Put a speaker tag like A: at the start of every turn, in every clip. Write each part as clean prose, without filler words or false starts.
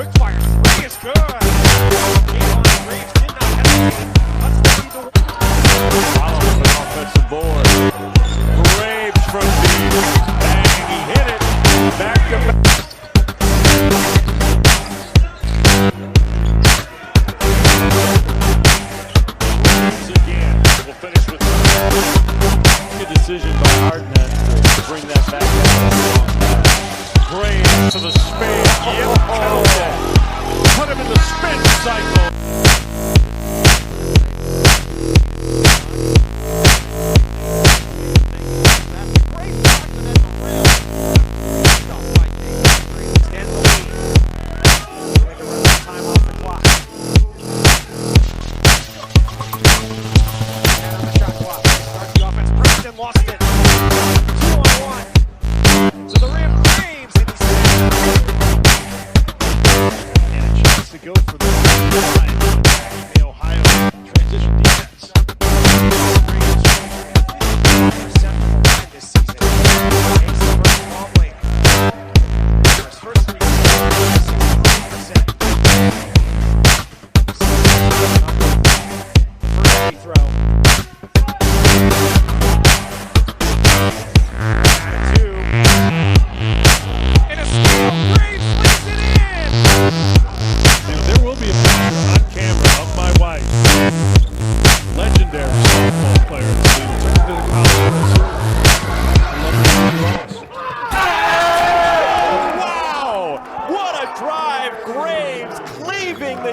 A: quick fire three is good. Jayvon Graves did not hesitate. Let's see the follow up an offensive board. Graves from deep. Bang, he hit it. Back to back. Again, we'll finish with good decision by Hardnett to bring that back down. Graves to the spin. Yep, killed it. Put him in the spin cycle. Lost it. 2-on-1. To the rim, Graves, and he's and a chance to go for the Ohio transition defense. Graves percent from the line this season. Ace versus Mobley. His first 3 63%. First free throw.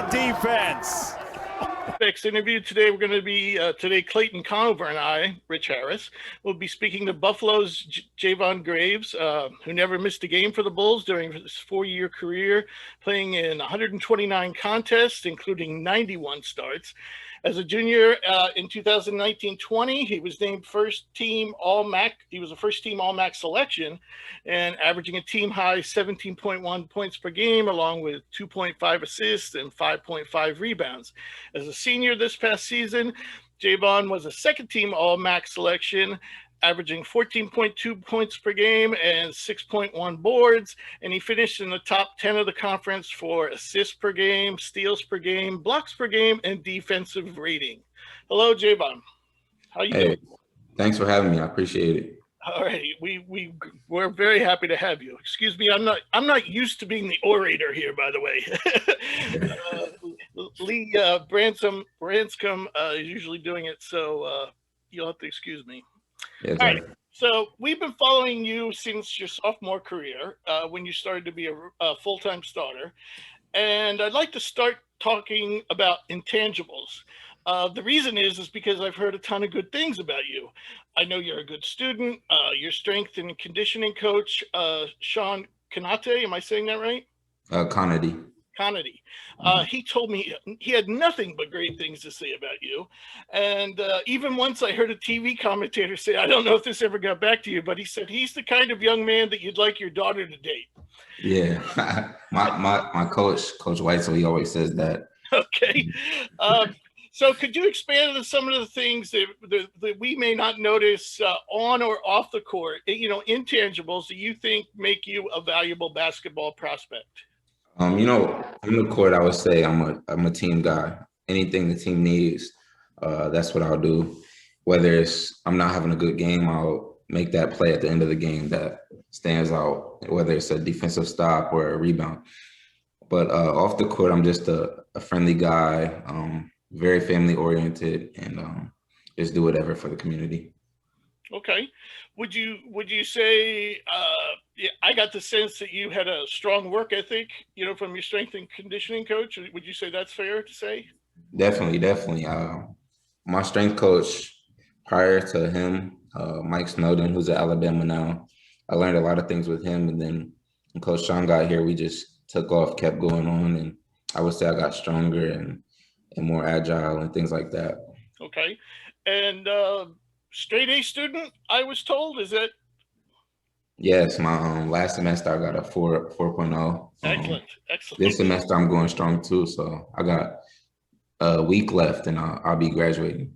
A: Defense.
B: Next interview today, we're going to be today Clayton Conover and I, Rich Harris, will be speaking to Buffalo's Jayvon Graves, who never missed a game for the Bulls during his 4-year career, playing in 129 contests, including 91 starts. As a junior in 2019-20, he was named first team All-MAC. He was a first team All-MAC selection and averaging a team high 17.1 points per game, along with 2.5 assists and 5.5 rebounds. As a senior this past season, Jayvon was a second team All-MAC selection, averaging 14.2 points per game and 6.1 boards, and he finished in the top 10 of the conference for assists per game, steals per game, blocks per game, and defensive rating. Hello, Jayvon. How you doing?
C: Thanks for having me. I appreciate it.
B: All right, we're very happy to have you. Excuse me, I'm not used to being the orator here, by the way. Lee Branscombe is usually doing it, so you'll have to excuse me.
C: Yeah,
B: all right. So we've been following you since your sophomore career, when you started to be a full-time starter. And I'd like to start talking about intangibles. The reason is because I've heard a ton of good things about you. I know you're a good student. Your strength and conditioning coach, Sean Kanate, am I saying that right?
C: Conady.
B: He told me he had nothing but great things to say about you. And even once I heard a TV commentator say, I don't know if this ever got back to you, but he said he's the kind of young man that you'd like your daughter to date.
C: Yeah, my coach, Coach White, so he always says that.
B: Okay. So could you expand on some of the things that we may not notice on or off the court, intangibles that you think make you a valuable basketball prospect?
C: On the court, I would say I'm a team guy. Anything the team needs, that's what I'll do. Whether it's I'm not having a good game, I'll make that play at the end of the game that stands out, whether it's a defensive stop or a rebound. But off the court, I'm just a friendly guy, very family oriented, and just do whatever for the community.
B: Okay. Would you say I got the sense that you had a strong work ethic, from your strength and conditioning coach? Would you say that's fair to say?
C: Definitely. My strength coach prior to him, Mike Snowden, who's at Alabama now, I learned a lot of things with him. And then when Coach Sean got here, we just took off, kept going on. And I would say I got stronger and more agile and things like that.
B: Okay. And straight A student, I was told, is that?
C: Yes, my last semester I got a 4.0.
B: Excellent.
C: This semester I'm going strong too, so I got a week left and I'll be graduating.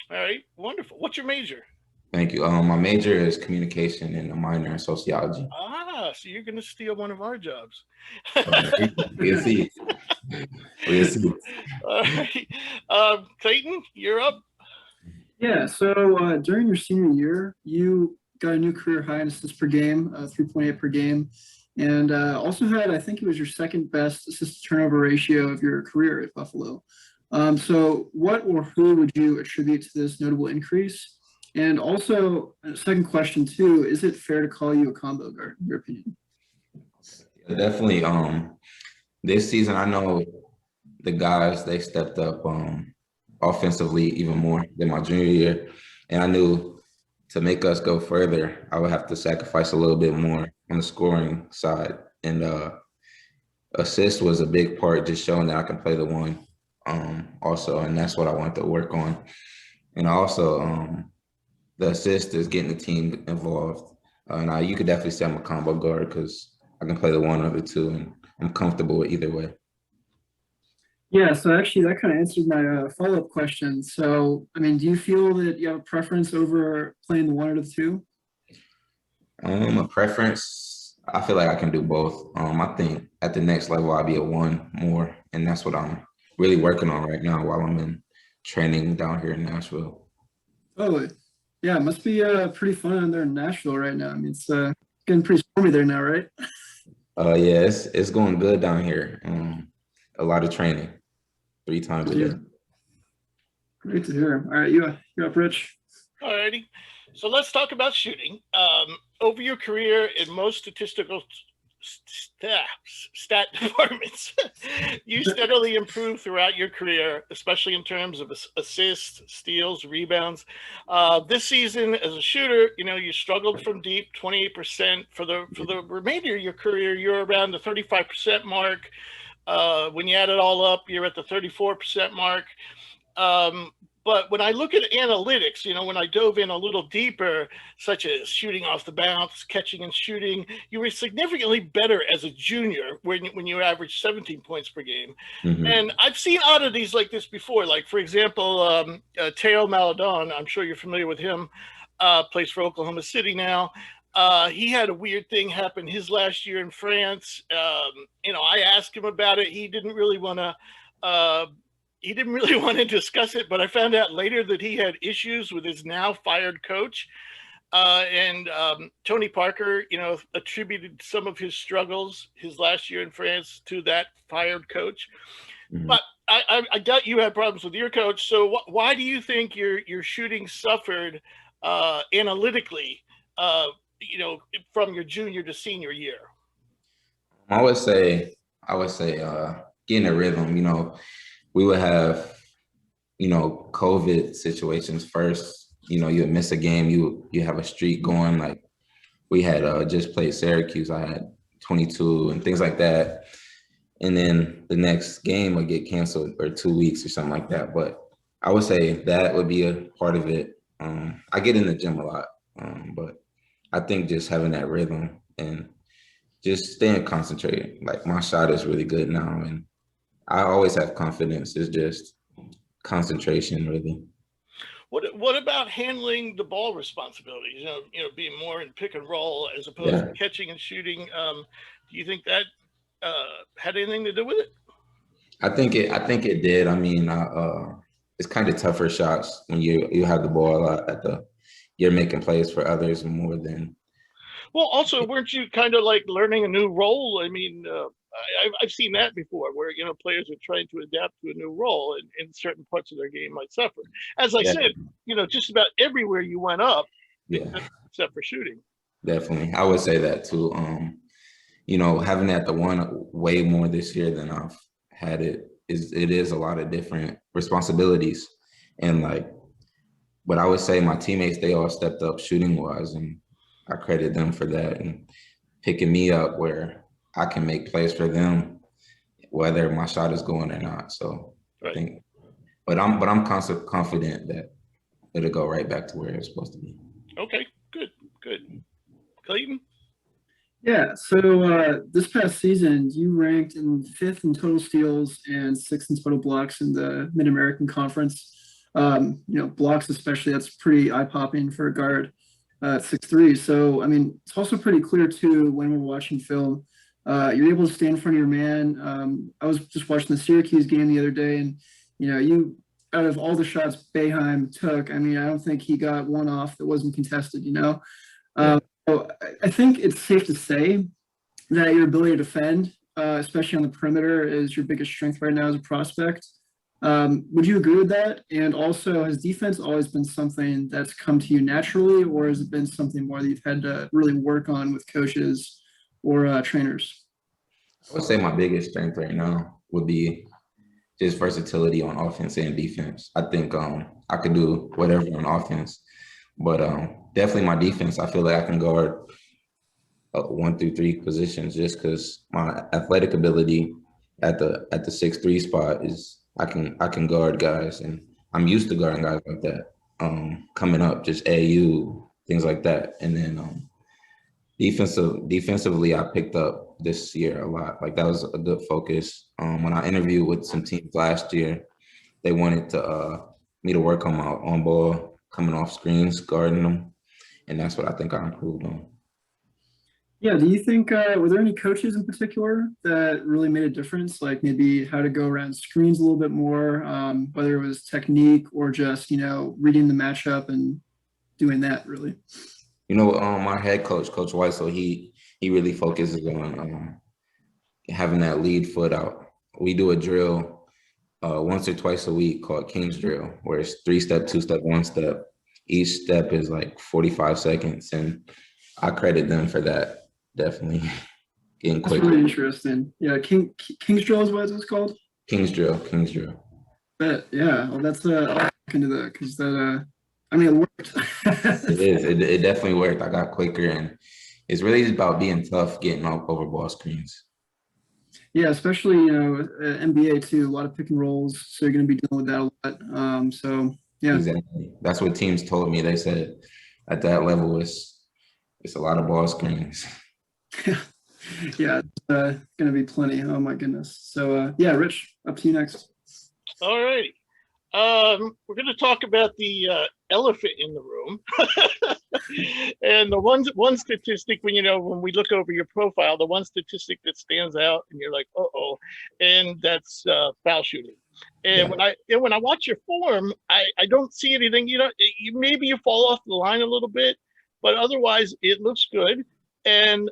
B: All right, wonderful. What's your major?
C: Thank you. My major is communication and a minor in sociology.
B: So you're going to steal one of our jobs.
C: We'll see. We'll see.
B: All right. Clayton, you're up.
D: Yeah, so during your senior year, you got a new career high in assists per game, 3.8 per game, and also had, I think it was your second best assist to turnover ratio of your career at Buffalo. So what or who would you attribute to this notable increase? And also, second question too, is it fair to call you a combo guard, in your opinion?
C: Definitely. This season, I know the guys, they stepped up offensively even more than my junior year. And I knew to make us go further, I would have to sacrifice a little bit more on the scoring side. And assist was a big part, just showing that I can play the one also. And that's what I wanted to work on. And also, the assist is getting the team involved. Now, you could definitely say I'm a combo guard because I can play the one or the two, and I'm comfortable with either way.
D: Yeah, so actually that kind of answered my follow-up question. So, I mean, do you feel that you have a preference over playing the one or the two?
C: A preference, I feel like I can do both. I think at the next level, I'll be a one more, and that's what I'm really working on right now while I'm in training down here in Nashville.
D: Totally. Yeah, it must be pretty fun there in Nashville right now. I mean, it's getting pretty stormy there now, right?
C: Yeah, it's going good down here. A lot of training, 3 times a day.
D: Great to hear. All right, you're up, Rich.
B: All righty. So let's talk about shooting. Over your career in most statistical stat departments, you steadily improved throughout your career, especially in terms of assists, steals, rebounds. This season, as a shooter, you struggled from deep, 28%. For the remainder of your career, you're around the 35% mark. When you add it all up, you're at the 34% mark. But when I look at analytics, when I dove in a little deeper, such as shooting off the bounce, catching and shooting, you were significantly better as a junior when you averaged 17 points per game.
C: Mm-hmm.
B: And I've seen oddities like this before. Like, for example, Teo Maladon, I'm sure you're familiar with him, plays for Oklahoma City now. He had a weird thing happen his last year in France. I asked him about it. He didn't really want to discuss it, but I found out later that he had issues with his now fired coach. And Tony Parker, attributed some of his struggles his last year in France to that fired coach. Mm-hmm. But I doubt you had problems with your coach. So why do you think your shooting suffered analytically, from your junior to senior year?
C: I would say getting a rhythm. We would have, COVID situations first. You would miss a game. You have a streak going. Like we had just played Syracuse. I had 22 and things like that. And then the next game would get canceled or 2 weeks or something like that. But I would say that would be a part of it. I get in the gym a lot, but I think just having that rhythm and just staying concentrated. Like my shot is really good now, and I always have confidence. It's just concentration, really.
B: What about handling the ball responsibilities? Being more in pick and roll as opposed to catching and shooting. Do you think that had anything to do with it?
C: I think it did. I mean, it's kind of tougher shots when you have the ball a lot you're making plays for others more than.
B: Well, also, weren't you kind of like learning a new role? I mean, I've seen that before, where players are trying to adapt to a new role, and in certain parts of their game might suffer. As I said, just about everywhere you went up, except for shooting.
C: Definitely, I would say that too. Having that the one way more this year than I've had it is a lot of different responsibilities, and but I would say my teammates, they all stepped up shooting wise, and I credit them for that and picking me up where I can make plays for them, whether my shot is going or not. So right. I think, but I'm confident that it'll go right back to where it's supposed to be.
B: Okay, good. Clayton?
D: Yeah, so this past season, you ranked in 5th in total steals and 6th in total blocks in the Mid-American Conference. Blocks especially, that's pretty eye-popping for a guard at 6'3". So, I mean, it's also pretty clear, too, when we're watching film. You're able to stay in front of your man. I was just watching the Syracuse game the other day, and, you out of all the shots Boeheim took, I mean, I don't think he got one off that wasn't contested, So I think it's safe to say that your ability to defend, especially on the perimeter, is your biggest strength right now as a prospect. Would you agree with that? And also, has defense always been something that's come to you naturally, or has it been something more that you've had to really work on with coaches or trainers?
C: I would say my biggest strength right now would be just versatility on offense and defense. I think I could do whatever on offense, but definitely my defense, I feel like I can guard 1 through 3 positions just because my athletic ability at the 6'3" spot is I can guard guys, and I'm used to guarding guys like that. Coming up, just AU, things like that. And then defensively, I picked up this year a lot. Like, that was a good focus. When I interviewed with some teams last year, they wanted me to work on my on ball, coming off screens, guarding them, and that's what I think I improved on.
D: Yeah, do you think, were there any coaches in particular that really made a difference? Like maybe how to go around screens a little bit more, whether it was technique or just, reading the matchup and doing that really?
C: My head coach, Coach Weissel, he really focuses on having that lead foot out. We do a drill once or twice a week called King's Drill, where it's 3-step, 2-step, 1-step. Each step is like 45 seconds, and I credit them for that. Definitely getting quicker.
D: That's really interesting. Yeah, King's Drill is what it's called?
C: King's Drill.
D: But yeah, well, that's I'll look into that because that it worked.
C: It is. It definitely worked. I got quicker, and it's really just about being tough, getting over ball screens.
D: Yeah, especially NBA too. A lot of pick and rolls, so you're going to be dealing with that a lot. So yeah,
C: exactly. That's what teams told me. They said at that level, it's a lot of ball screens.
D: Yeah, it's going to be plenty. Oh my goodness. So yeah, Rich, up to you next.
B: All right. We're going to talk about the elephant in the room. And the one statistic when we look over your profile, the one statistic that stands out and you're like, uh-oh, and that's foul shooting. And when I watch your form, I don't see anything, maybe you fall off the line a little bit, but otherwise it looks good. And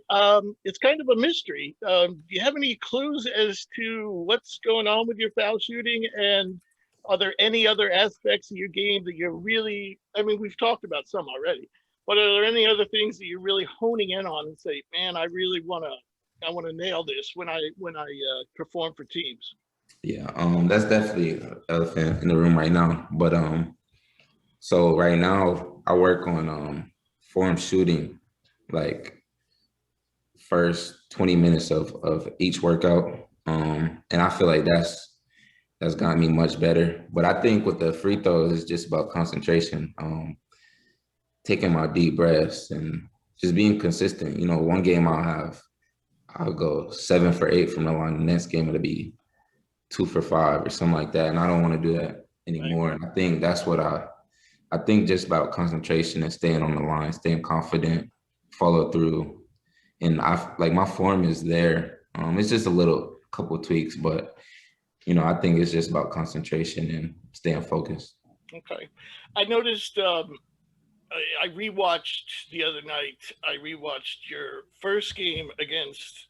B: it's kind of a mystery. Do you have any clues as to what's going on with your foul shooting? And are there any other aspects of your game that you're really, we've talked about some already, but are there any other things that you're really honing in on and say, man, I really want to nail this when I perform for teams?
C: Yeah, that's definitely an elephant in the room right now. But so right now I work on form shooting, like first 20 minutes of each workout. And I feel like that's gotten me much better. But I think with the free throws, it's just about concentration, taking my deep breaths and just being consistent. One game I'll go 7 for 8 from the line. The next game it'll be 2 for 5 or something like that. And I don't want to do that anymore. Right. And I think that's what I think just about concentration and staying on the line, staying confident, follow through. And my form is there. It's just a couple of tweaks, but I think it's just about concentration and staying focused.
B: Okay. I noticed I rewatched the other night. I rewatched your first game against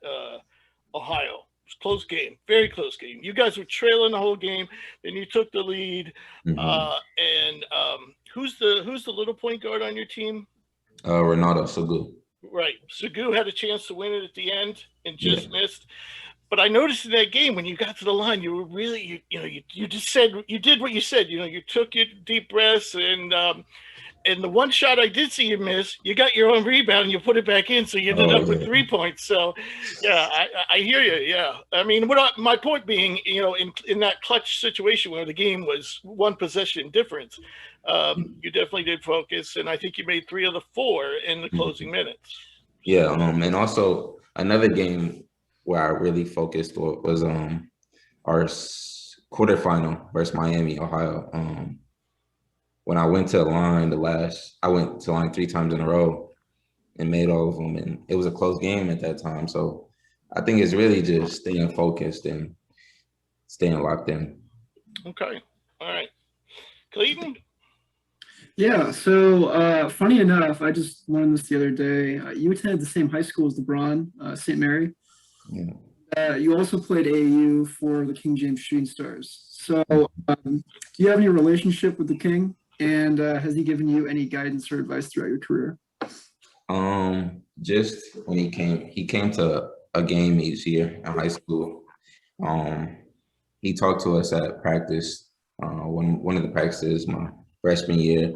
B: Ohio. It was a close game, very close game. You guys were trailing the whole game, then you took the lead. Mm-hmm. And who's the little point guard on your team?
C: Renato Sugu.
B: Right. Sugu had a chance to win it at the end and just missed. But I noticed in that game when you got to the line, you were really, you just said, you did what you said, you took your deep breaths and the one shot I did see you miss, you got your own rebound and you put it back in. So you ended up with 3 points. So yeah, I hear you. Yeah. My point being, in that clutch situation where the game was 1 possession difference, you definitely did focus. And I think you made 3 of the 4 in the closing minutes.
C: Yeah. And also another game where I really focused was our quarterfinal versus Miami, Ohio. when I went to the line I went to the line 3 times in a row and made all of them, and it was a close game at that time. So I think it's really just staying focused and staying locked in.
B: Okay. All right. Clayton?
D: Yeah, so funny enough, I just learned this the other day. You attended the same high school as LeBron, St. Mary.
C: Yeah.
D: You also played AAU for the King James Shooting Stars. So do you have any relationship with the King? And has he given you any guidance or advice throughout your career?
C: Just when he came to a game each year in high school. He talked to us at practice, one of the practices my freshman year,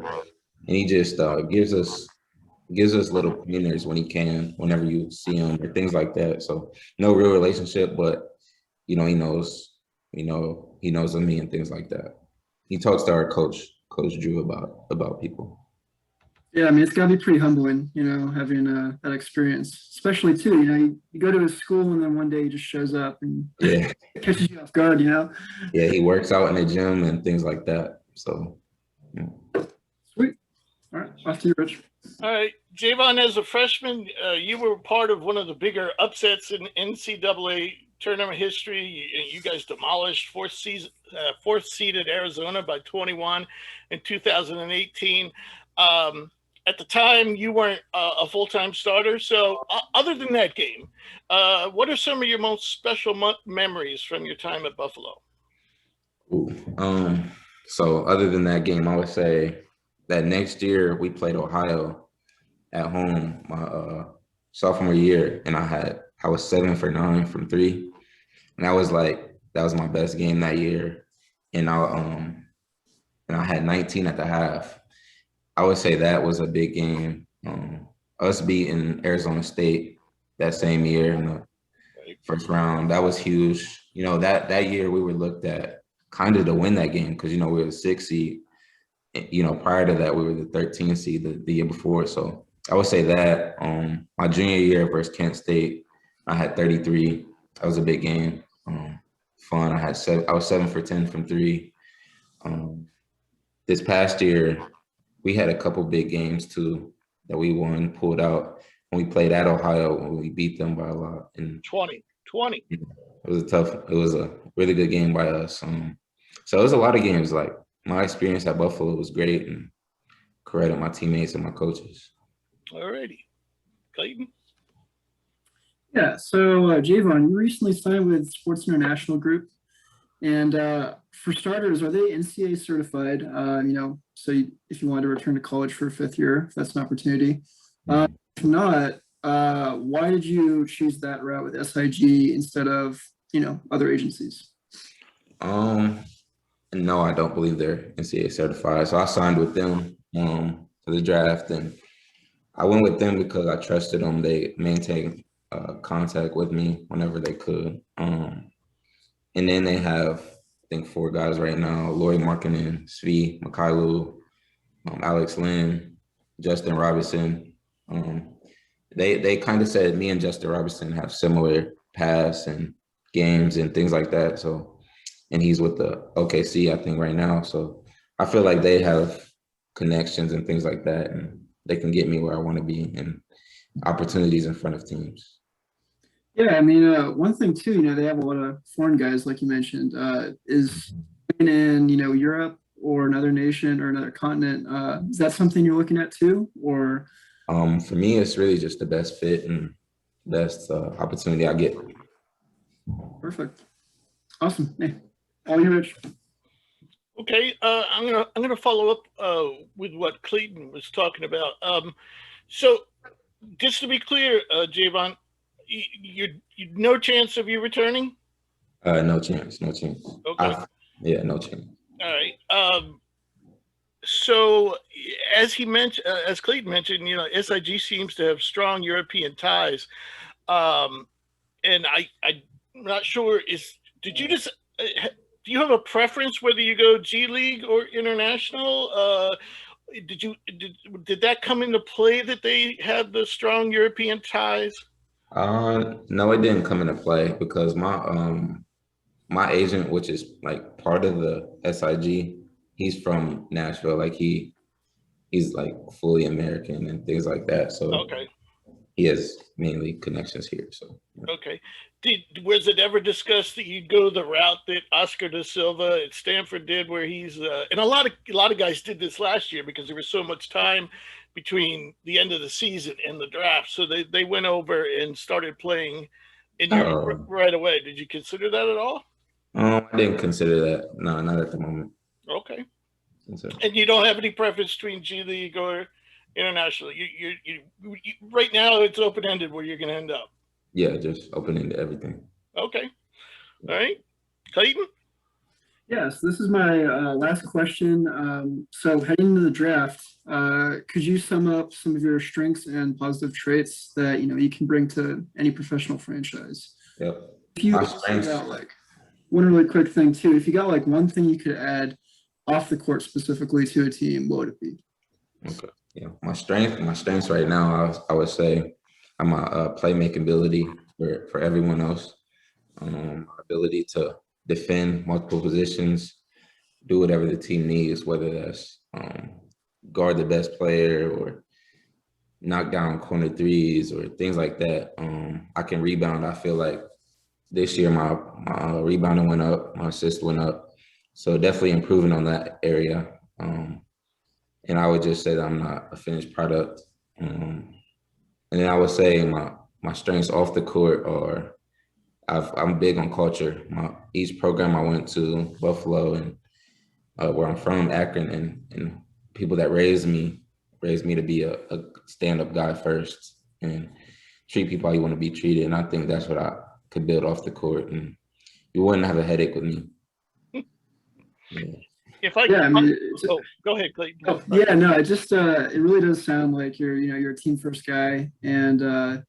C: and he just gives us little pointers when he can, whenever you see him or things like that. So no real relationship, but he knows, he knows of me and things like that. He talks to our coach Drew about people.
D: Yeah, I mean, it's got to be pretty humbling, having that experience, especially too, you go to his school and then one day he just shows up and
C: Yeah.
D: catches you off guard,
C: Yeah, he works out in the gym and things like that. So, yeah.
D: Sweet. All right, off to you, Rich.
B: All right. Jayvon, as a freshman, you were part of one of the bigger upsets in NCAA tournament history. You guys demolished fourth seeded Arizona by 21 in 2018. At the time, you weren't a full-time starter. So other than that game, what are some of your most special memories from your time at Buffalo?
C: Ooh, so other than that game, I would say that next year we played Ohio at home my sophomore year, and I was 7 for 9 from 3, and that was my best game that year, and I had 19 at the half. I would say that was a big game. Us beating Arizona State that same year in the first round, that was huge. That year we were looked at kind of to win that game because we were the 6th seed. Prior to that we were the 13th seed the year before. So I would say that my junior year versus Kent State, I had 33. That was a big game. Fun. I was 7 for 10 from 3. This past year, we had a couple big games too that we pulled out when we played at Ohio when we beat them by a lot. And
B: 20.
C: It was a really good game by us. So it was a lot of games. Like my experience at Buffalo was great, and credit my teammates and my coaches.
B: All righty. Clayton?
D: Yeah, so Jayvon, you recently signed with Sports International Group. And for starters, are they NCAA certified? So if you wanted to return to college for a 5th year, if that's an opportunity. If not, why did you choose that route with SIG instead of, other agencies?
C: No, I don't believe they're NCAA certified. So I signed with them for the draft, and I went with them because I trusted them. They maintained contact with me whenever they could. And then they have, I think, 4 guys right now: Lloyd Markkinen, Svi Mikhailu, Alex Lynn, Justin Robinson. They kind of said me and Justin Robinson have similar paths and games and things like that. So, and he's with the OKC, I think, right now. So I feel like they have connections and things like that, and they can get me where I want to be and opportunities in front of teams.
D: Yeah, I mean, one thing too, they have a lot of foreign guys, like you mentioned, is in, Europe or another nation or another continent. Is that something you're looking at too, or?
C: For me, it's really just the best fit and best opportunity I get.
D: Perfect. Awesome. Hey, all you, Rich.
B: Okay, I'm gonna follow up with what Clayton was talking about. So, just to be clear, Jayvon, you no chance of you returning?
C: No chance.
B: Okay.
C: No chance.
B: All right. So, as Clayton mentioned, SIG seems to have strong European ties, and I'm not sure. Did you just? Do you have a preference whether you go G League or international? Did that come into play that they had the strong European ties?
C: No, it didn't come into play because my agent, which is like part of the SIG, he's from Nashville. Like he's like fully American and things like that. So
B: Okay.
C: he has mainly connections here. So
B: Okay. Was it ever discussed that you'd go the route that Oscar da Silva at Stanford did, where he's and a lot of guys did this last year because there was so much time between the end of the season and the draft, so they went over and started playing in Europe right away. Did you consider that at all?
C: I didn't consider that. No, not at the moment.
B: Okay.
C: So,
B: and you don't have any preference between G League or international. You right now it's open ended where you're going to end up.
C: Yeah, just opening to everything.
B: Okay. All right. Clayton?
D: Yes, this is my last question. So heading into the draft, could you sum up some of your strengths and positive traits that you can bring to any professional franchise?
C: Yep.
D: If you got like one really quick thing too, if you got like one thing you could add off the court specifically to a team, what would it be?
C: Okay. Yeah, my strengths right now, I would say, I'm my playmaking ability for everyone else. My ability to defend multiple positions, do whatever the team needs, whether that's guard the best player or knock down corner threes or things like that. I can rebound. I feel like this year my rebounding went up, my assist went up. So definitely improving on that area. And I would just say that I'm not a finished product. And then I would say my strengths off the court are I'm big on culture. Each program I went to, Buffalo and where I'm from, Akron, and people that raised me to be a stand-up guy first and treat people how you want to be treated. And I think that's what I could build off the court. And you wouldn't have a headache with me. Yeah.
B: Go ahead, Clayton.
D: Oh, yeah, no, it just it really does sound like you're a team first guy, and I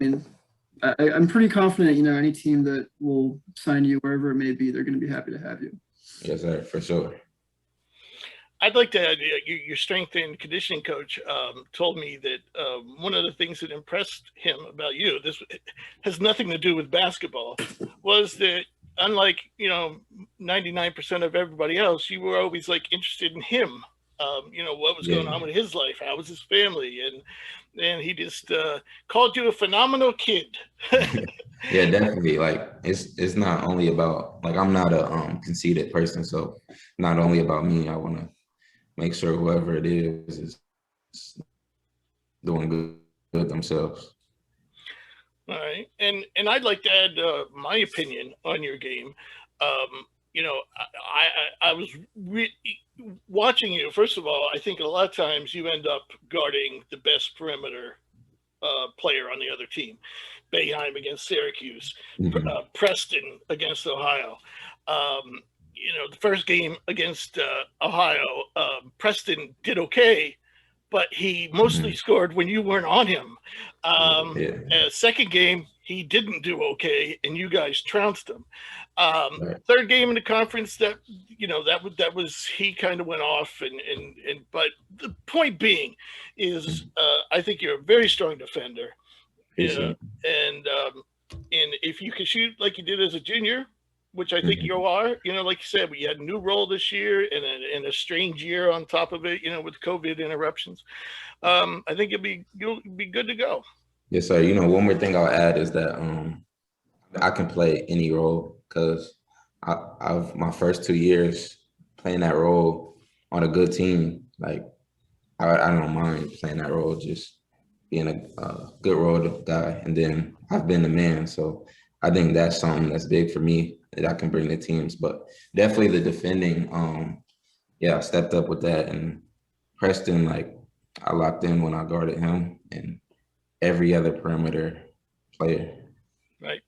D: mean, I'm pretty confident any team that will sign you wherever it may be, they're going to be happy to have you.
C: Yes, sir, for sure.
B: I'd like to add your strength and conditioning coach told me that one of the things that impressed him about you, this has nothing to do with basketball, was that unlike 99% of everybody else, you were always like interested in him. What was going on with his life, how was his family, and he just called you a phenomenal kid.
C: Yeah, definitely. Like it's not only about, like, I'm not a conceited person, so not only about me. I want to make sure whoever it is doing good themselves.
B: All right, and I'd like to add my opinion on your game. I was watching you. First of all, I think a lot of times you end up guarding the best perimeter player on the other team. Boeheim against Syracuse, Preston against Ohio. The first game against Ohio, Preston did okay, but he mostly scored when you weren't on him. Second game, he didn't do okay, and you guys trounced him. Third game in the conference, that was he kind of went off, and but the point being is, I think you're a very strong defender, and if you can shoot like you did as a junior, which I think you are, like you said, we had a new role this year and a strange year on top of it, with COVID interruptions. I think you'll be good to go.
C: Yes, sir. One more thing I'll add is that I can play any role, because I've my first 2 years playing that role on a good team. Like I don't mind playing that role, just being a good role guy. And then I've been the man, so I think that's something that's big for me that I can bring to teams. But definitely the defending, I stepped up with that. And Preston, like, I locked in when I guarded him and every other perimeter player.
B: Right.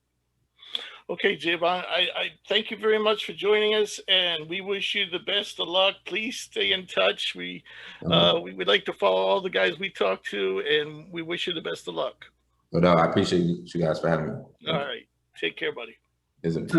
B: Okay, Jayvon, I thank you very much for joining us, and we wish you the best of luck. Please stay in touch. We would like to follow all the guys we talk to, and we wish you the best of luck.
C: No doubt. I appreciate you guys for having me.
B: All right. Take care, buddy.
C: Is it?